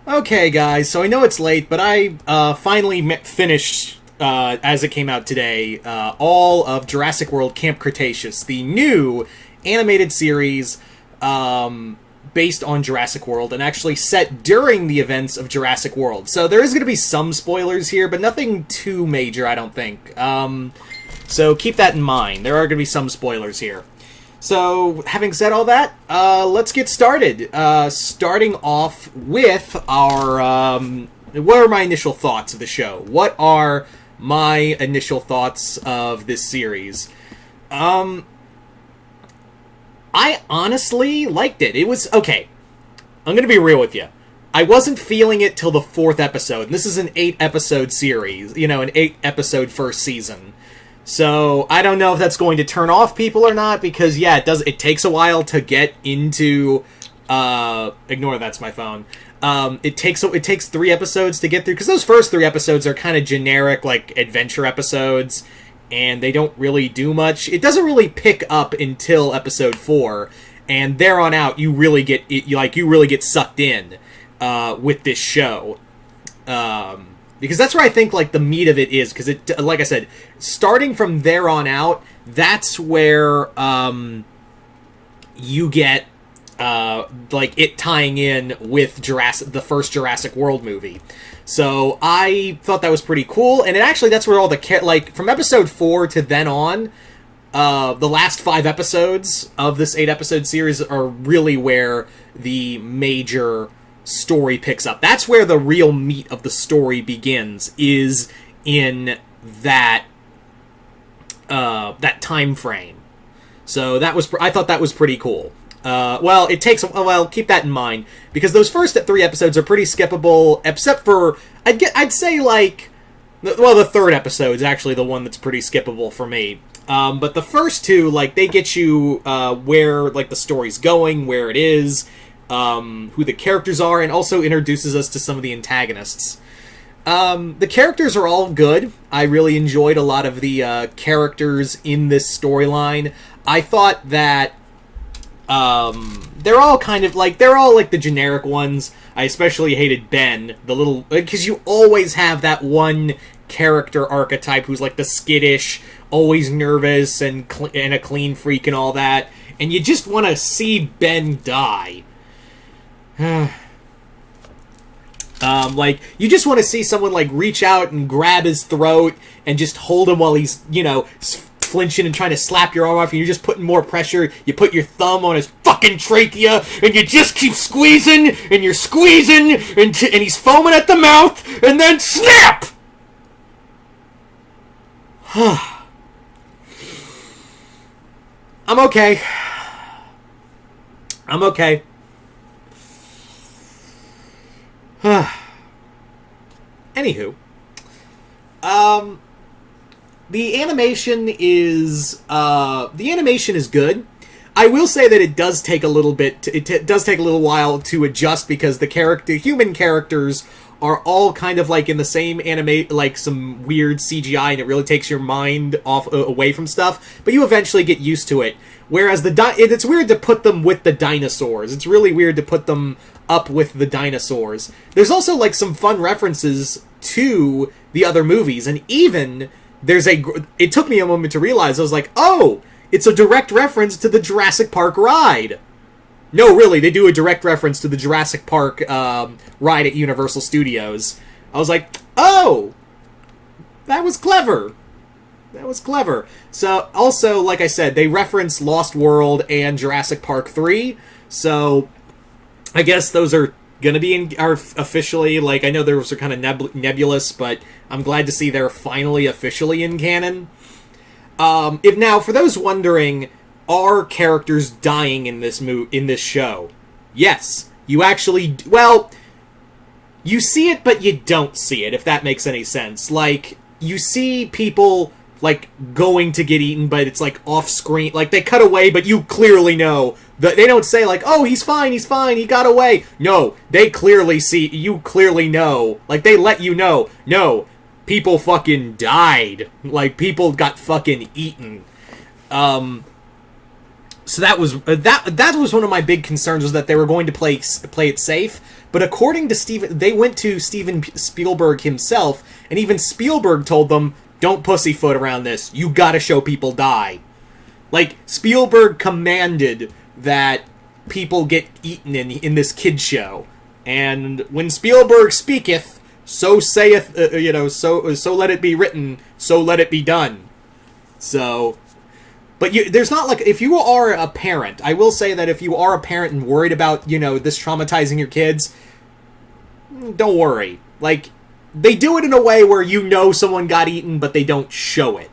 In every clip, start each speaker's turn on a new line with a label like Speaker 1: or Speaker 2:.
Speaker 1: Okay, guys, so I know it's late, but I finally finished, as it came out today, all of Jurassic World Camp Cretaceous, the new animated series based on Jurassic World and actually set during the events of Jurassic World. So there is going to be some spoilers here, but nothing too major, I don't think. So keep that in mind. There are going to be some spoilers here. So, having said all that, let's get started. Starting off with our, what are my initial thoughts of the show? What are my initial thoughts of this series? I honestly liked it. It was, okay, I'm gonna be real with you. I wasn't feeling it till the 4th episode, and this is an 8-episode series, an 8-episode first season. So, I don't know if that's going to turn off people or not, because, yeah, it takes a while to get into, ignore that's my phone. It takes 3 episodes to get through, because those first 3 episodes are kind of generic, like, adventure episodes, and they don't really do much. It doesn't really pick up until episode 4, and there on out, you really get sucked in, with this show. Because that's where I think, like, the meat of it is, because it, like I said, starting from there on out, that's where, you get, like, it tying in with the first Jurassic World movie. So, I thought that was pretty cool, and that's where all from episode 4 to then on, the last 5 episodes of this 8-episode series are really where the major story picks up. That's where the real meat of the story begins, is in that that time frame. So I thought that was pretty cool. Keep that in mind, because those first 3 episodes are pretty skippable, except for I'd say like the 3rd episode is actually the one that's pretty skippable for me. But the first 2, like, they get you where, like, the story's going, where it is, who the characters are, and also introduces us to some of the antagonists. The characters are all good. I really enjoyed a lot of the characters in this storyline. I thought that they're all the generic ones. I especially hated Ben, because you always have that one character archetype who's like the skittish, always nervous, and a clean freak and all that, and you just want to see Ben die. You just want to see someone, like, reach out and grab his throat and just hold him while he's, flinching and trying to slap your arm off, and you're just putting more pressure. You put your thumb on his fucking trachea, and you just keep squeezing, and you're squeezing, and he's foaming at the mouth, and then snap! I'm okay. Anywho, the animation is good. I will say that it does take a little bit. It does take a little while to adjust, because the human characters are all kind of like in the same like some weird CGI, and it really takes your mind away from stuff. But you eventually get used to it. Whereas it's weird to put them with the dinosaurs. It's really weird to put them up with the dinosaurs. There's also, like, some fun references to the other movies, and even it took me a moment to realize. I was like, oh, it's a direct reference to the Jurassic Park ride. No, really, they do a direct reference to the Jurassic Park ride at Universal Studios. I was like, oh, that was clever. So, also, like I said, they reference Lost World and Jurassic Park 3, so I guess those are gonna be are officially, like, I know those are kind of nebulous, but I'm glad to see they're finally officially in canon. Now, for those wondering, are characters dying in this show? Yes. You actually, you see it, but you don't see it, if that makes any sense. Like, you see people, like, going to get eaten, but it's, like, off-screen. Like, they cut away, but you clearly know. They don't say, like, oh, he's fine, he got away. No, you clearly know. Like, they let you know. No, people fucking died. Like, people got fucking eaten. So that was one of my big concerns, was that they were going to play it safe. But according to they went to Steven Spielberg himself, and even Spielberg told them, "Don't pussyfoot around this. You gotta show people die." Like, Spielberg commanded that people get eaten in this kid show, and when Spielberg speaketh, so saith, so let it be written, so let it be done. So. But there's not, like, if you are a parent, I will say that if you are a parent and worried about, this traumatizing your kids, don't worry. Like, they do it in a way where someone got eaten, but they don't show it.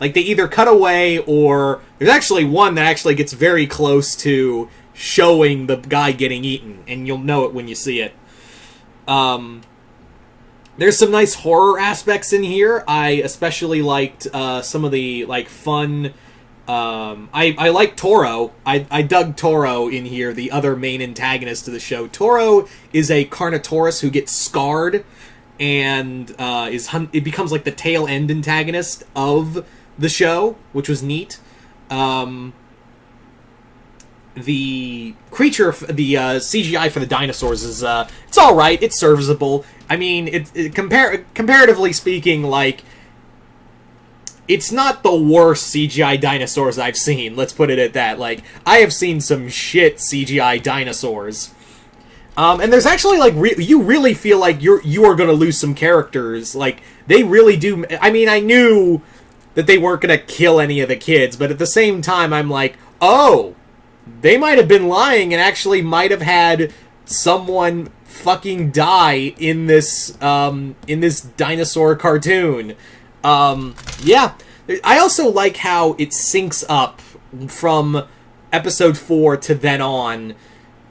Speaker 1: Like, they either cut away, or there's actually one that actually gets very close to showing the guy getting eaten, and you'll know it when you see it. There's some nice horror aspects in here. I especially liked some of the, like, fun... I like Toro. I dug Toro in here, the other main antagonist of the show. Toro is a Carnotaurus who gets scarred and it becomes like the tail end antagonist of the show, which was neat. The creature, the CGI for the dinosaurs is it's all right. It's serviceable. I mean, comparatively speaking, like, it's not the worst CGI dinosaurs I've seen, let's put it at that. Like, I have seen some shit CGI dinosaurs. And there's actually, like, you really feel like you are gonna lose some characters. Like, they really do... I mean, I knew that they weren't gonna kill any of the kids, but at the same time, I'm like, oh, they might have been lying and actually might have had someone fucking die in this dinosaur cartoon. Yeah. I also like how it syncs up from episode 4 to then on,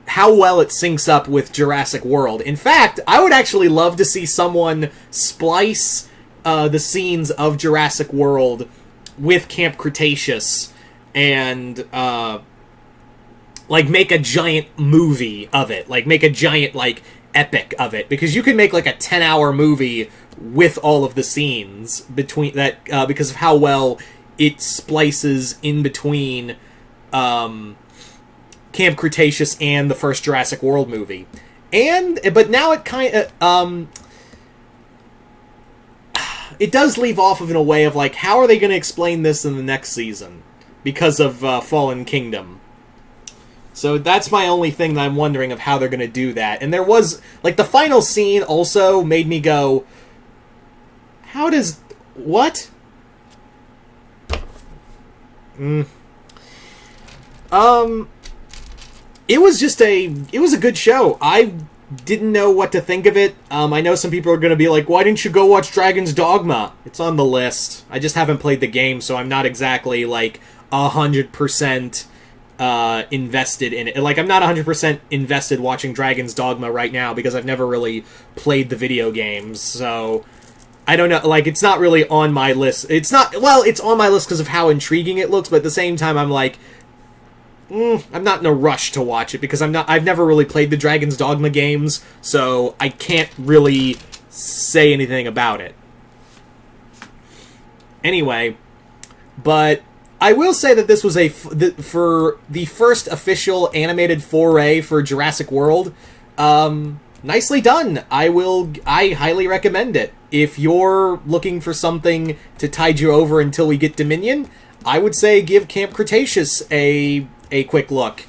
Speaker 1: how well it syncs up with Jurassic World. In fact, I would actually love to see someone splice the scenes of Jurassic World with Camp Cretaceous and, like, make a giant movie of it. Like, make a giant, like, epic of it. Because you could make, like, a 10-hour movie with all of the scenes between that, because of how well it splices in between Camp Cretaceous and the first Jurassic World movie. But now it kind of it does leave off of in a way of, like, how are they going to explain this in the next season because of Fallen Kingdom. So that's my only thing that I'm wondering of how they're going to do that. And there was, like, the final scene also made me go, how does... what? It was just it was a good show. I didn't know what to think of it. I know some people are going to be like, why didn't you go watch Dragon's Dogma? It's on the list. I just haven't played the game, so I'm not exactly, like, 100% invested in it. Like, I'm not 100% invested watching Dragon's Dogma right now because I've never really played the video games, so I don't know. Like, it's not really on my list. It's not, well, it's on my list because of how intriguing it looks, but at the same time, I'm like, I'm not in a rush to watch it because I've never really played the Dragon's Dogma games, so I can't really say anything about it. Anyway, but I will say that this was for the first official animated foray for Jurassic World. Nicely done. I highly recommend it. If you're looking for something to tide you over until we get Dominion, I would say give Camp Cretaceous a quick look.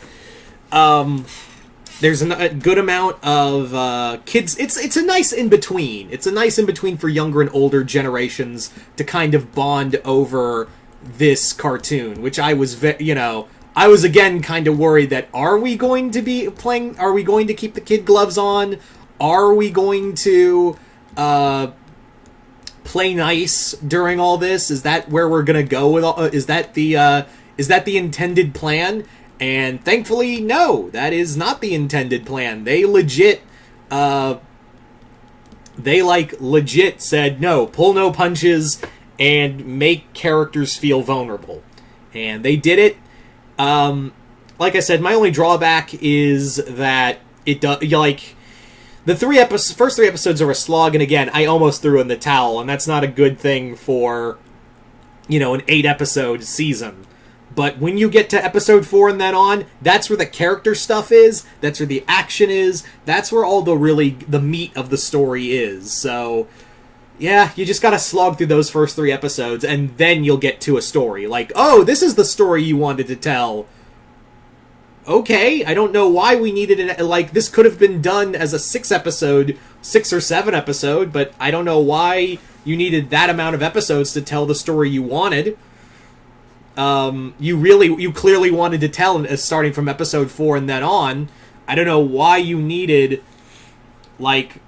Speaker 1: There's a good amount of kids. It's a nice in-between. It's a nice in-between for younger and older generations to kind of bond over this cartoon, which I was, I was again kind of worried that, are we going to keep the kid gloves on? Are we going to play nice during all this? Is that where we're gonna go with all? Is that the intended plan? And thankfully, no, that is not the intended plan. They legit said, no, pull no punches and make characters feel vulnerable. And they did it. Like I said, my only drawback is that it does, like, the first three episodes are a slog, and again, I almost threw in the towel, and that's not a good thing for, an 8-episode season. But when you get to episode 4 and then on, that's where the character stuff is, that's where the action is, that's where all the meat of the story is. So, yeah, you just gotta slog through those first 3 episodes, and then you'll get to a story. Like, oh, this is the story you wanted to tell. Okay, I don't know why we needed it. Like, this could have been done as a 6 or 7 episode, but I don't know why you needed that amount of episodes to tell the story you wanted. You clearly wanted to tell starting from episode 4 and then on. I don't know why you needed, like,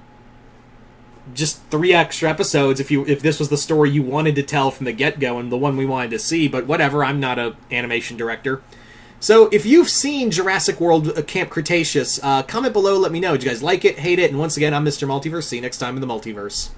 Speaker 1: just 3 extra episodes if this was the story you wanted to tell from the get-go and the one we wanted to see, but whatever, I'm not an animation director. So, if you've seen Jurassic World Camp Cretaceous, comment below, let me know. Did you guys like it, hate it? And once again, I'm Mr. Multiverse. See you next time in the Multiverse.